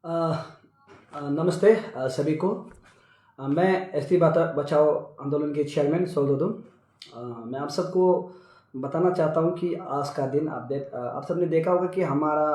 अ, नमस्ते सभी को। मैं एसटी बचाओ आंदोलन के चेयरमैन सोलदोदुम। मैं आप सबको बताना चाहता हूँ कि आज का दिन आप सबने देखा होगा कि हमारा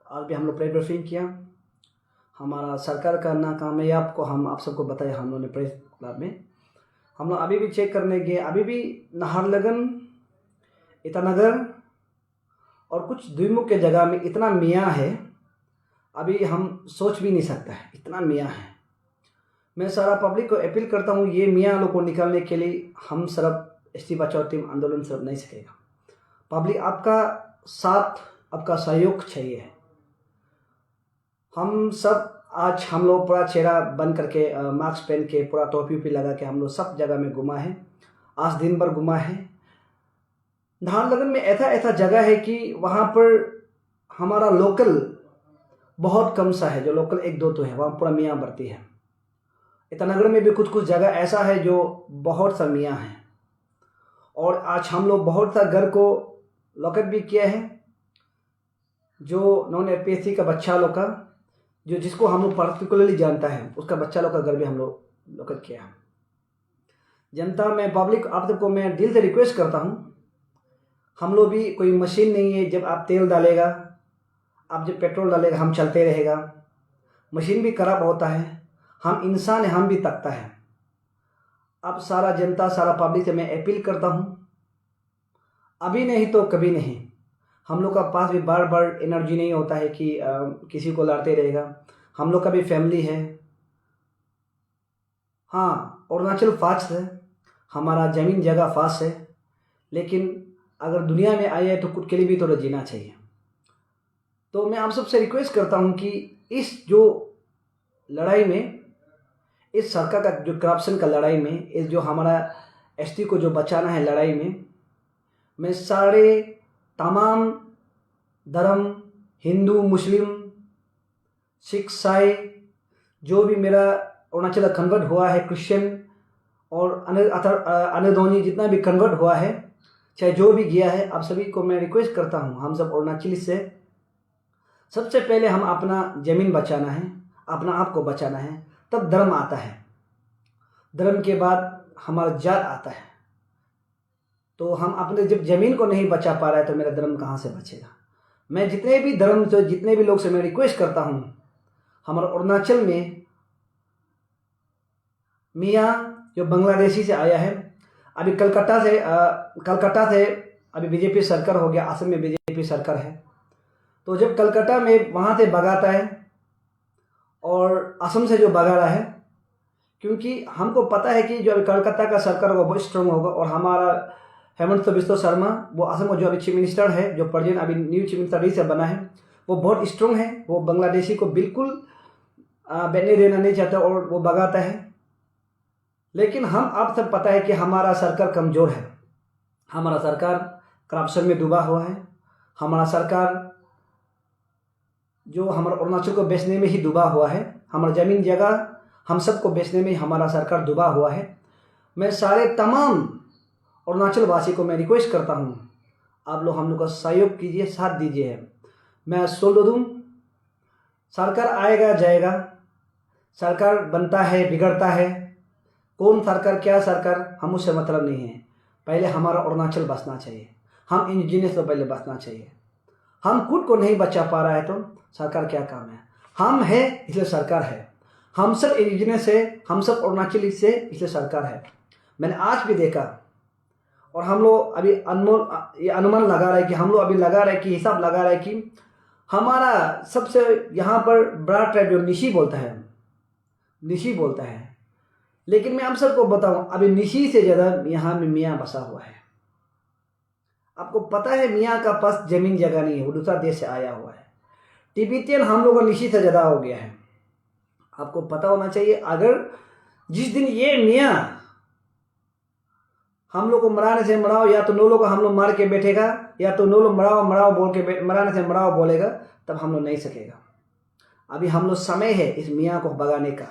आज भी हम लोग प्रेस ब्रीफिंग किया। हमारा सरकार का नाकामयाब को हम आप सबको बताया हम लोगों ने प्रेस क्लब में। हम लोग अभी भी चेक करने गए, अभी भी नाहरलगन, ईटानगर और कुछ द्विमुख के जगह में इतना मियाँ है, अभी हम सोच भी नहीं सकता है, इतना मियाँ है। मैं सारा पब्लिक को अपील करता हूँ, ये मियाँ लोग को निकालने के लिए हम सिर्फ एसटी बचाओ टीम आंदोलन सिर्फ नहीं सकेगा। पब्लिक आपका साथ, आपका सहयोग चाहिए। हम सब आज हम लोग पूरा चेहरा बंद करके मास्क पहन के पूरा टोपी भी लगा के हम लोग सब जगह में घुमा है। आज दिन भर घुमा है। नाहरलगन में ऐसा ऐसा जगह है कि वहाँ पर हमारा लोकल बहुत कम सा है, जो लोकल एक दो तो है, वहाँ पूरा मियाँ बढ़ती है। ईटानगर में भी कुछ कुछ जगह ऐसा है जो बहुत सा मियाँ है। और आज हम लोग बहुत सा घर को लॉकअप भी किया है, जो नॉन एपीएससी का बच्चा लोग का, जो जिसको हम लोग पर्टिकुलरली जानता है, उसका बच्चा लोग का घर भी हम लोग लॉकअप किया है। जनता में पब्लिक आप सबको मैं दिल से रिक्वेस्ट करता हूँ, हम लोग भी कोई मशीन नहीं है। जब आप तेल डालेगा, आप जब पेट्रोल डालेगा, हम चलते रहेगा। मशीन भी खराब होता है, हम इंसान हैं, हम भी थकता है। अब सारा जनता, सारा पब्लिक से मैं अपील करता हूँ, अभी नहीं तो कभी नहीं। हम लोग का पास भी बार बार एनर्जी नहीं होता है कि किसी को लड़ते रहेगा। हम लोग का भी फैमिली है। हाँ, अरुणाचल फास्ट है, हमारा ज़मीन जगह फास्ट है, लेकिन अगर दुनिया में आए हैं तो खुद के लिए भी थोड़ा जीना चाहिए। तो मैं आप सबसे रिक्वेस्ट करता हूँ कि इस जो लड़ाई में, इस सरकार का जो करप्शन का लड़ाई में, इस जो हमारा एसटी को जो बचाना है लड़ाई में, मैं सारे तमाम धर्म, हिंदू, मुस्लिम, सिख, ईसाई, जो भी मेरा अरुणाचल कन्वर्ट हुआ है, क्रिश्चियन और अनधोनी जितना भी कन्वर्ट हुआ है, चाहे जो भी गया है, आप सभी को मैं रिक्वेस्ट करता हूँ, हम सब अरुणाचली से सबसे पहले हम अपना ज़मीन बचाना है, अपना आप को बचाना है, तब धर्म आता है। धर्म के बाद हमारा जात आता है। तो हम अपने जब ज़मीन को नहीं बचा पा रहा है तो मेरा धर्म कहाँ से बचेगा। मैं जितने भी धर्म से, जितने भी लोग से मैं रिक्वेस्ट करता हूँ, हमारे अरुणाचल में मियाँ जो बांग्लादेशी से आया है, अभी कलकत्ता से अभी बीजेपी सरकार हो गया, असम में बीजेपी सरकार है। तो जब कलकत्ता में वहाँ से भगाता है और असम से जो भगा रहा है, क्योंकि हमको पता है कि जो अभी कलकत्ता का सरकार होगा बहुत स्ट्रांग होगा, और हमारा हेमंत बिस्वा शर्मा, वो असम का जो अभी चीफ मिनिस्टर है, जो प्रेजेंट अभी न्यू चीफ मिनिस्टर से बना है, वो बहुत स्ट्रांग है। वो बांग्लादेशी को बिल्कुल बैठने देना नहीं चाहता और वो भगाता है। लेकिन हम आप सब पता है कि हमारा सरकार कमज़ोर है, हमारा सरकार करप्शन में डूबा हुआ है, हमारा सरकार जो हमारा अरुणाचल को बेचने में ही डूबा हुआ है, हमारा ज़मीन जगह हम सबको बेचने में ही हमारा सरकार डूबा हुआ है। मैं सारे तमाम अरुणाचल वासी को मैं रिक्वेस्ट करता हूँ, आप लोग हम लोग का सहयोग कीजिए, साथ दीजिए। मैं सोलदोदुम, सरकार आएगा जाएगा, सरकार बनता है बिगड़ता है, कौन सरकार क्या सरकार हम उससे मतलब नहीं है। पहले हमारा अरुणाचल बचना चाहिए, हम इंडिजिनियस तो पहले बचना चाहिए। हम खुद को नहीं बचा पा रहा है तो सरकार क्या काम है। हम है इसलिए सरकार है, हम सब इंडिजिनियस है, हम सब अरुणाचली से इसलिए सरकार है। मैंने आज भी देखा, और हम लोग अभी ये अनुमान लगा रहे हैं कि हम लोग अभी लगा रहे हैं कि हिसाब लगा रहे हैं कि हमारा सबसे यहाँ पर बड़ा ट्राइब जो निशी बोलता है। लेकिन मैं आप सबको बताऊं, अभी निशी से ज़्यादा यहाँ में मियाँ बसा हुआ है। आपको पता है मियाँ का पास ज़मीन जगह नहीं है, वो दूसरा देश से आया हुआ है। तिब्बतियन हम लोग का निशी से ज़्यादा हो गया है। आपको पता होना चाहिए, अगर जिस दिन ये मियाँ हम लोग को मराने से मराओ, या तो 9 लोग को हम लोग मार के बैठेगा, या तो 9 लोग मराओ बोल के मराने से मराओ बोलेगा, तब हम लोग नहीं सकेगा। अभी हम लोग समय है इस मियाँ को भगाने का,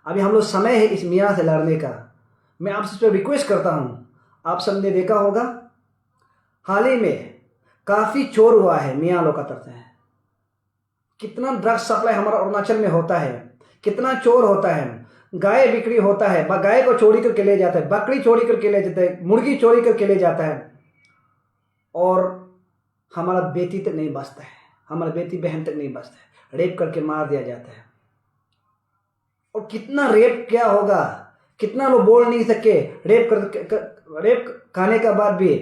अभी हम लोग समय है इस मियाँ से लड़ने का। मैं आप सबसे रिक्वेस्ट करता हूँ, आप सबने देखा होगा हाल ही में काफ़ी चोर हुआ है मियाँ लोग का तरफ से। कितना ड्रग्स सप्लाई हमारा अरुणाचल में होता है, कितना चोर होता है, गाय बिक्री होता है, गाय को चोरी करके ले जाता है, बकरी चोरी करके ले जाता है, मुर्गी चोरी करके ले जाता है, और हमारा बेटी तक नहीं बचता है, हमारा बेटी बहन तक नहीं बचता है, रेप करके मार दिया जाता है। और कितना रेप क्या होगा, कितना लोग बोल नहीं सके, रेप खाने के बाद भी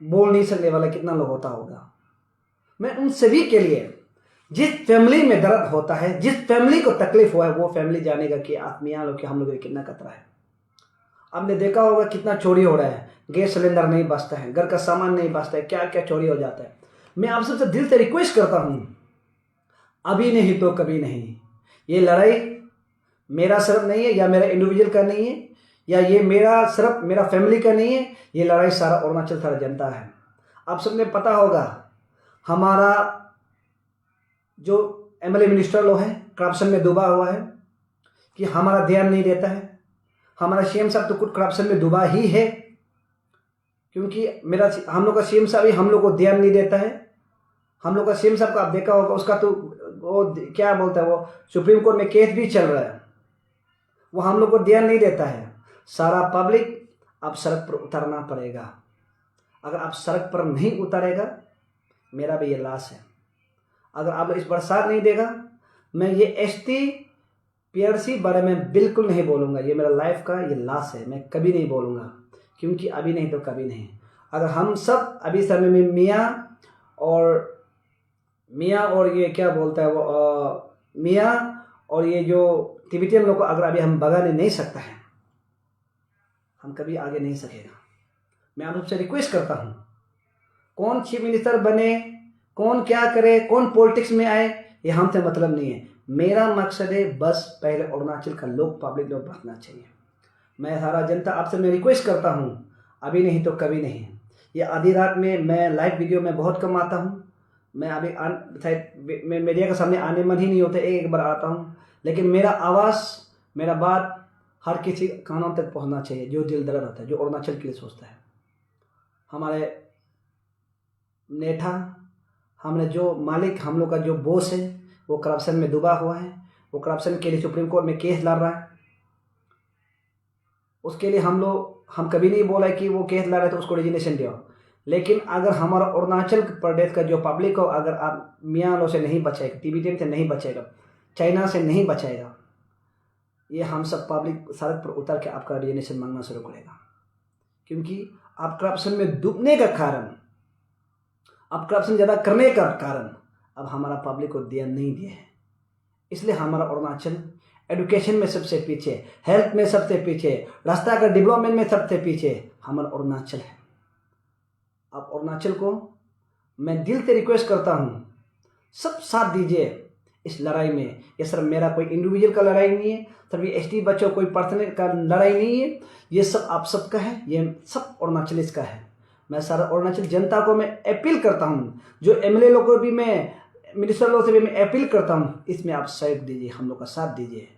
बोल नहीं सकने वाला कितना लोग होता होगा। मैं उन सभी के लिए, जिस फैमिली में दर्द होता है, जिस फैमिली को तकलीफ हुआ है, वो फैमिली जानेगा कि आत्मिया लोग के हम लोग को कितना खतरा है। आपने देखा होगा कितना चोरी हो रहा है, गैस सिलेंडर नहीं बचता है, घर का सामान नहीं बचता है, क्या क्या चोरी हो जाता है। मैं आप सबसे दिल से रिक्वेस्ट करता हूं, अभी नहीं तो कभी नहीं। ये लड़ाई मेरा सिर्फ नहीं है, या मेरा इंडिविजुअल का नहीं है, या ये मेरा सिर्फ मेरा फैमिली का नहीं है, ये लड़ाई सारा अरुणाचल सारा जनता है। आप सबने पता होगा हमारा जो एमएलए मिनिस्टर लोग हैं करप्शन में डूबा हुआ है, कि हमारा ध्यान नहीं देता है। हमारा सीएम साहब तो कुछ करप्शन में डूबा ही है, क्योंकि हम लोग का सीएम साहब ही हम लोग को ध्यान नहीं देता है। हम लोग का सीएम साहब को आप देखा होगा, उसका तो वो क्या बोलता है, वो सुप्रीम कोर्ट में केस भी चल रहा है, वो हम लोग को ध्यान नहीं देता है। सारा पब्लिक अब सड़क पर उतरना पड़ेगा। अगर आप सड़क पर नहीं उतरेगा, मेरा भी ये लाश है। अगर आप इस बरसात नहीं देगा, मैं ये एसटी पीआरसी बारे में बिल्कुल नहीं बोलूँगा। ये मेरा लाइफ का ये लाश है, मैं कभी नहीं बोलूँगा, क्योंकि अभी नहीं तो कभी नहीं। अगर हम सब अभी समय में मियाँ और ये क्या बोलता है वो मियाँ और ये जो तिब्बतियन लोग को अगर अभी हम भगाने नहीं सकता है, हम कभी आगे नहीं सकेगा। मैं आप सबसे रिक्वेस्ट करता हूँ, कौन चीफ मिनिस्टर बने, कौन क्या करे, कौन पॉलिटिक्स में आए, ये हमसे मतलब नहीं है। मेरा मकसद है बस पहले अरुणाचल का लोग पब्लिक लोग बचना चाहिए। मैं सारा जनता आपसे मैं रिक्वेस्ट करता हूँ, अभी नहीं तो कभी नहीं। ये आधी रात में मैं लाइव वीडियो में बहुत कम आता हूँ। मैं अभी शायद मीडिया के सामने आने मन ही नहीं होता, एक बार आता हूँ, लेकिन मेरा आवाज़, मेरा बात हर किसी कानों तक पहुँचना चाहिए, जो दिल दर्द होता है, जो अरुणाचल के लिए सोचता है। हमारे नेता, हमने जो मालिक, हम लोग का जो बॉस है, वो करप्शन में डूबा हुआ है। वो करप्शन के लिए सुप्रीम कोर्ट में केस लड़ रहा है। उसके लिए हम कभी नहीं बोला कि वो केस लड़ रहा है तो उसको रेजिग्नेशन दिया। लेकिन अगर हमारा अरुणाचल प्रदेश का जो पब्लिक को अगर आप मियाँ लोग से नहीं बचाएगा, तिब्बतियन से नहीं बचाएगा, चाइना से नहीं बचाएगा, ये हम सब पब्लिक सड़क पर उतर के आपका रेजिग्नेशन मांगना शुरू करेगा। क्योंकि आप करप्शन में डूबने का कारण, अब करप्शन ज़्यादा करने का कारण अब हमारा पब्लिक को ध्यान नहीं दिया है। इसलिए हमारा अरुणाचल एजुकेशन में सबसे पीछे, हेल्थ में सबसे पीछे, रास्ता का डेवलपमेंट में सबसे पीछे हमारा अरुणाचल है। अब अरुणाचल को मैं दिल से रिक्वेस्ट करता हूँ, सब साथ दीजिए इस लड़ाई में। ये सिर्फ मेरा कोई इंडिविजुअल का लड़ाई नहीं है, सिर्फ ये एसटी बच्चों कोई पर्सनल का लड़ाई नहीं है, ये सब आप सबका है, ये सब अरुणाचलिस्ट का है। मैं सारा अरुणाचल जनता को मैं अपील करता हूँ, जो एमएलए लोग को भी मैं, मिनिस्टर लोग से भी मैं अपील करता हूँ, इसमें आप सहयोग दीजिए, हम लोग का साथ दीजिए।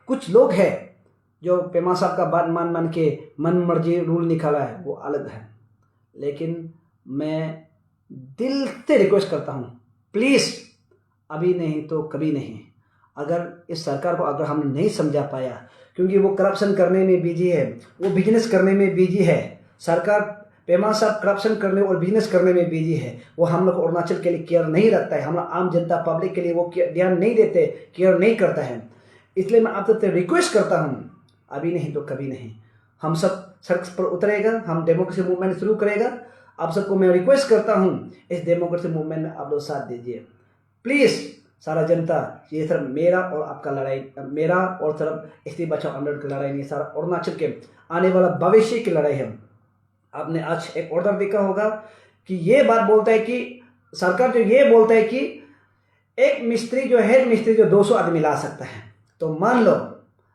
कुछ लोग हैं जो पेमा साहब का बात मान के मन मर्जी रूल निकाला है, वो अलग है। लेकिन मैं दिल से रिक्वेस्ट करता हूँ, प्लीज़ अभी नहीं तो कभी नहीं। अगर इस सरकार को अगर हमने नहीं समझा पाया, क्योंकि वो करप्शन करने में बिजी है, वो बिजनेस करने में बिजी है, सरकार पेमा साहब करप्शन करने और बिजनेस करने में बिजी है, वो हम लोग अरुणाचल के लिए केयर नहीं रखता है, हमारा आम जनता पब्लिक के लिए वो ध्यान नहीं देते, केयर नहीं करता है। इसलिए मैं आप सबसे रिक्वेस्ट करता हूँ, अभी नहीं तो कभी नहीं, हम सब सड़क पर उतरेगा, हम डेमोक्रेसी मूवमेंट शुरू करेगा। आप सबको मैं रिक्वेस्ट करता हूँ, इस डेमोक्रेसी मूवमेंट में आप लोग साथ दीजिए प्लीज़। सारा जनता, ये सिर्फ मेरा और आपका लड़ाई, मेरा और सिर्फ एसटी बचाओ आंदोलन की लड़ाई नहीं, सारा अरुणाचल के आने वाला भविष्य की लड़ाई है। आपने आज एक ऑर्डर देखा होगा कि ये बात बोलता है कि सरकार जो ये बोलता है कि एक मिस्त्री जो हेड मिस्त्री जो 200 आदमी ला सकता है, तो मान लो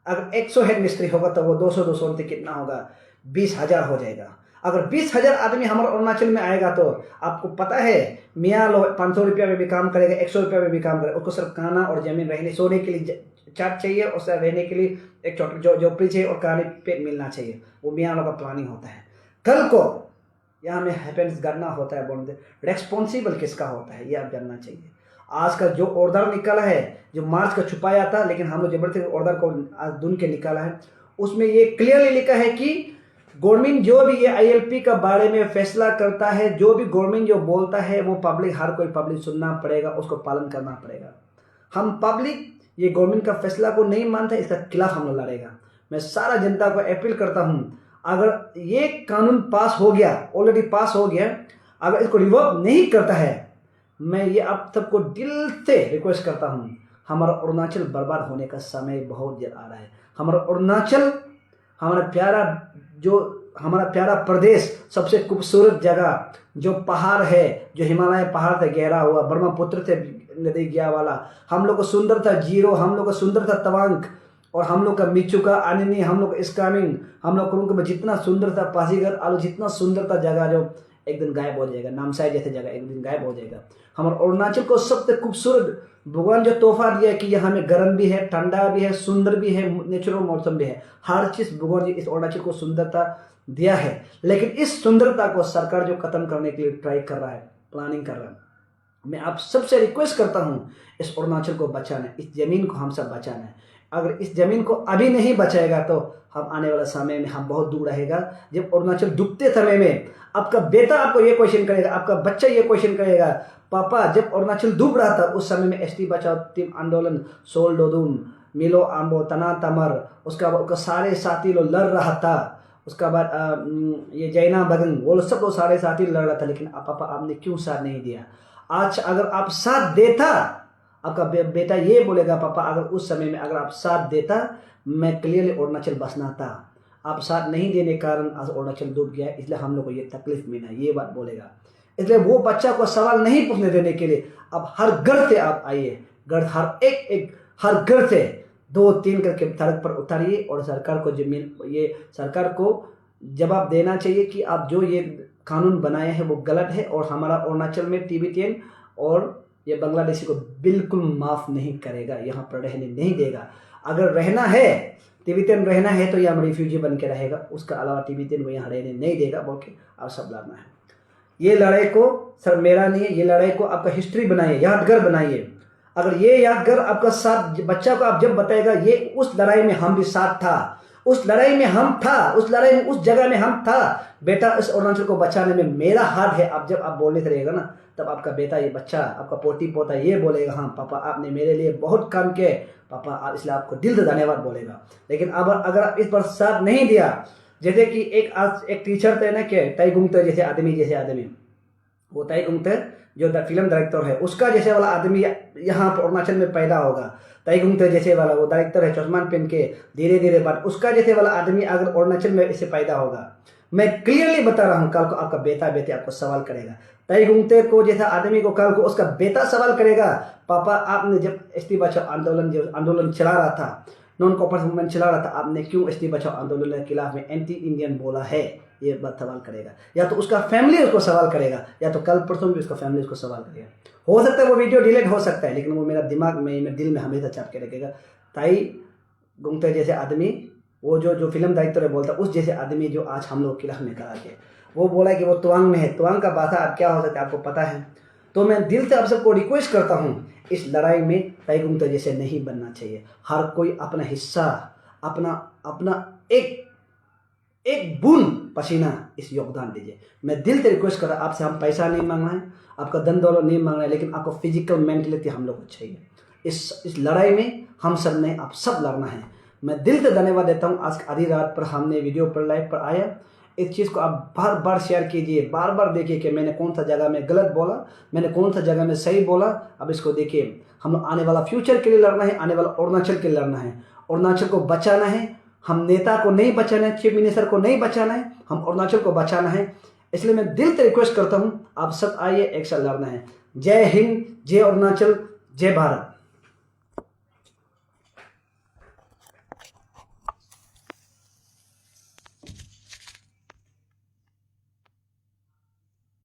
अगर 100 हेड मिस्त्री होगा तो वो 200 कितना होगा, 20,000 हो जाएगा। अगर 20,000 आदमी हमारे अरुणाचल में आएगा तो आपको पता है मियाँ लोग 500 रुपया में भी काम करेगा, 100 रुपया में भी काम करेगा। उसको सिर्फ खाना और जमीन, रहने सोने के लिए छत चाहिए, और सिर्फ रहने के लिए एक छोटा झोपड़ी चाहिए और खाने पे मिलना चाहिए। वो मियाँ लोग का प्लानिंग होता है। कल को यहाँ में हैपेंस करना होता है, बोलते रेस्पॉन्सिबल किसका होता है ये आप जानना चाहिए। आज का जो ऑर्डर निकाला है, जो मार्च का छुपाया था, लेकिन हम लोग जबरदस्ती ऑर्डर को आज ढूंढ के निकाला है, उसमें ये क्लियरली लिखा है कि गवर्नमेंट जो भी ये ILP का बारे में फैसला करता है, जो भी गवर्नमेंट जो बोलता है वो पब्लिक, हर कोई पब्लिक सुनना पड़ेगा, उसको पालन करना पड़ेगा। हम पब्लिक ये गवर्नमेंट का फैसला को नहीं मानता, इसका खिलाफ हम लोग लड़ेगा। मैं सारा जनता को अपील करता हूँ, अगर ये कानून पास हो गया, ऑलरेडी पास हो गया, अगर इसको रिवर्क नहीं करता है, मैं ये आप सबको दिल से रिक्वेस्ट करता हूँ, हमारा अरुणाचल बर्बाद होने का समय बहुत जल्द आ रहा है। हमारा अरुणाचल, हमारा प्यारा प्रदेश, सबसे खूबसूरत जगह, जो पहाड़ है, जो हिमालय पहाड़ से गहरा हुआ, ब्रह्मपुत्र से नदी गया वाला, हम लोग को सुंदर था जीरो, हम लोग को सुंदर था तवांग, और हम लोग का मिचुका, अनिनी, हम लोग का इस्कामिंग, हम लोग का जितना सुंदर था पासीघर आलू, जितना सुंदर था जगह, जो एक दिन गायब हो जाएगा। नामसाई जैसे जगह एक दिन गायब हो जाएगा। हमारे अरुणाचल को सबसे खूबसूरत भगवान जो तोहफा दिया है कि यहाँ में गर्म भी है, ठंडा भी है, सुंदर भी है, नेचुरल मौसम भी है, हर चीज़ भगवान जी इस अरुणाचल को सुंदरता दिया है। लेकिन इस सुंदरता को सरकार जो खत्म करने के लिए ट्राई कर रहा है, प्लानिंग कर रहा है। मैं आप सबसे रिक्वेस्ट करता हूँ, इस अरुणाचल को बचाना है, इस जमीन को हम सब बचाना है। अगर इस जमीन को अभी नहीं बचाएगा तो हम आने वाला समय में हम बहुत दूर रहेगा। जब अरुणाचल डूबते समय में आपका बेटा आपको ये क्वेश्चन करेगा, आपका बच्चा ये क्वेश्चन करेगा, पापा जब अरुणाचल डूब रहा था उस समय में ST बचाओ टीम आंदोलन, सोल डोदुम, मिलो आम्बो, तना तमर, उसका बाद सारे साथी लोग लड़ रहा था, उसका बाद ये जैना बगन, वो लोग सब लोग सारे साथी लड़ रहा था, लेकिन पापा आपने क्यों साथ नहीं दिया? आज अगर आप साथ देता, आपका बेटा ये बोलेगा, पापा अगर उस समय में अगर आप साथ देता, मैं क्लियरली अरुणाचल बसना था। आप साथ नहीं देने के कारण आज अरुणाचल डूब गया, इसलिए हम लोग को ये तकलीफ मिला, ये बात बोलेगा। इसलिए वो बच्चा को सवाल नहीं पूछने देने के लिए अब हर घर से आप आइए, घर हर घर से 2-3 करके सड़क पर उतारिए, और सरकार को सरकार को जवाब देना चाहिए कि आप जो ये कानून बनाए हैं वो गलत है, और हमारा अरुणाचल में तिब्बतियन और ये बांग्लादेशी को बिल्कुल माफ़ नहीं करेगा, यहाँ पर रहने नहीं देगा। अगर रहना है, तिब्बतियन रहना है तो यहाँ रिफ्यूजी बन के रहेगा, उसका अलावा तिब्बतियन वो यहाँ रहने नहीं देगा बोल के आप सब लड़ना है। ये लड़ाई को सर मेरा नहीं है, ये लड़ाई को आपका हिस्ट्री बनाइए, यादगार बनाइए। अगर ये यादगार आपका साथ बच्चा को आप जब बताएगा, ये उस लड़ाई में हम भी साथ था, उस लड़ाई में हम था, उस लड़ाई में उस जगह में हम था, बेटा इस अरुणाचल को बचाने में मेरा हाथ है। आप जब आप बोलने से रहेगा ना, तब आपका बेटा, ये बच्चा, आपका पोती पोता ये बोलेगा, हाँ पापा आपने मेरे लिए बहुत काम किए पापा, आप इसलिए आपको दिल से धन्यवाद बोलेगा। लेकिन अब अगर आप इस पर साथ नहीं दिया, जैसे कि एक टीचर थे ना, कि ताई गुंगते जैसे आदमी, वो ताई गुंगते जो फिल्म डायरेक्टर है, उसका जैसे वाला आदमी यहाँ पर अरुणाचल में पैदा होगा। ताई गुंगते जैसे वाला वो डायरेक्टर है, चश्मा पहन के धीरे धीरे बात, उसका जैसे वाला आदमी अगर अरुणाचल में इसे पैदा होगा, मैं क्लियरली बता रहा हूँ, कल को आपका बेटा बेटे आपको सवाल करेगा। ताई गुंगते को जैसा आदमी को कल को उसका बेटा सवाल करेगा, पापा आपने जब ST बचाओ आंदोलन चला रहा था, नॉन कॉपरेटिव मूवमेंट चला रहा था, आपने क्यों ST बचाओ आंदोलन के खिलाफ में एंटी इंडियन बोला है? ये बात सवाल करेगा। या तो उसका फैमिली उसको सवाल करेगा, या तो कल परसों भी उसका फैमिली उसको सवाल करेगा। हो सकता है वो वीडियो डिलीट हो सकता है, लेकिन वो मेरा दिमाग में, मेरे दिल में हमेशा छाप के रखेगा। ताई गुंगते जैसे आदमी, वो जो फिल्म डायरेक्टर है बोलता, उस जैसे आदमी जो आज हम लोग के खिलाफ निकला के वो बोला कि वो तवांग में है, तवांग का भाषा अब क्या हो सकता है आपको पता है। तो मैं दिल से आप सबको रिक्वेस्ट करता हूँ, इस लड़ाई में ताई गुंगते जैसे नहीं बनना चाहिए। हर कोई अपना हिस्सा, अपना एक बूंद पसीना इस योगदान दीजिए। मैं दिल से रिक्वेस्ट कर रहा, आपसे हम पैसा नहीं मांग रहे हैं, आपका धन दौलत नहीं मांग रहे हैं, लेकिन आपको फिजिकल मेंटलिटी हम लोग को चाहिए। इस लड़ाई में हम सब ने आप सब लड़ना है। मैं दिल से धन्यवाद देता हूँ, आज आधी रात पर हमने वीडियो पर लाइव पर आया। इस चीज़ को आप बार बार शेयर कीजिए, बार बार देखिए कि मैंने कौन सा जगह में गलत बोला, मैंने कौन सा जगह में सही बोला। अब इसको देखिए, हम आने वाला फ्यूचर के लिए लड़ना है, आने वाला अरुणाचल के लिए लड़ना है, अरुणाचल को बचाना है। हम नेता को नहीं बचाना है, चीफ मिनिस्टर को नहीं बचाना है, हम अरुणाचल को बचाना है। इसलिए मैं दिल से रिक्वेस्ट करता हूँ, आप सब आइए, एक साथ लड़ना है। जय हिंद, जय अरुणाचल, जय भारत।